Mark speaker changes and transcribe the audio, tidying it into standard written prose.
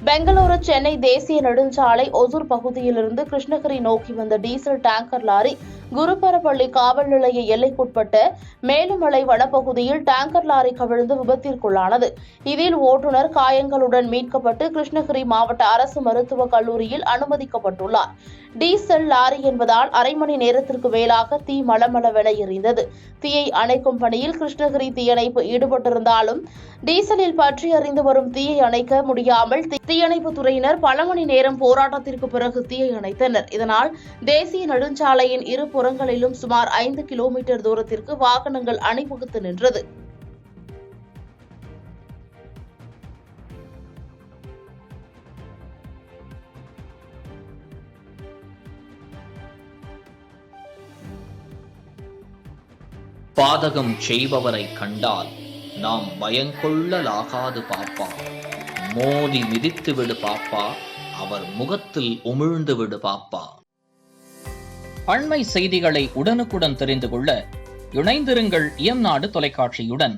Speaker 1: பெங்களூரு சென்னை தேசிய நெடுஞ்சாலை ஒசூர் பகுதியிலிருந்து கிருஷ்ணகிரி நோக்கி வந்த டீசல் டேங்கர் லாரி குருபரப்பள்ளி காவல் நிலைய எல்லைக்குட்பட்ட மேலுமலை வனப்பகுதியில் டேங்கர் லாரி கவிழ்ந்து விபத்திற்குள்ளானது. இதில் ஓட்டுநர் காயங்களுடன் மீட்கப்பட்டு கிருஷ்ணகிரி மாவட்ட அரசு மருத்துவக் கல்லூரியில் அனுமதிக்கப்பட்டுள்ளார். டீசல் லாரி என்பதால் அரை மணி நேரத்திற்கு மேலாக தீ மளமளவென எரிந்தது. தீயை அணைக்கும் பணியில் கிருஷ்ணகிரி தீயணைப்பு ஈடுபட்டிருந்தாலும் டீசலில் பற்றி எறிந்து வரும் தீயை அணைக்க முடியாமல் தீயணைப்புத் துறையினர் பல மணி நேரம் போராட்டத்திற்கு பிறகு தீயை அணைத்தனர். இதனால் தேசிய நெடுஞ்சாலையின் இரு புறங்களிலும் சுமார் 5 கிலோமீட்டர் தூரத்திற்கு வாகனங்கள் அணிவகுத்து நின்றது.
Speaker 2: பாதகம் செய்பவரை கண்டால் நாம் பயங்கொள்ளலாகாது பாப்பா. மோதி மிதித்து விடு பாப்பா, அவர் முகத்தில் உமிழ்ந்து விடு பாப்பா. அண்மை செய்திகளை உடனுக்குடன் தெரிந்து கொள்ள இணைந்திருங்கள் இயம்நாடு தொலைக்காட்சியுடன்.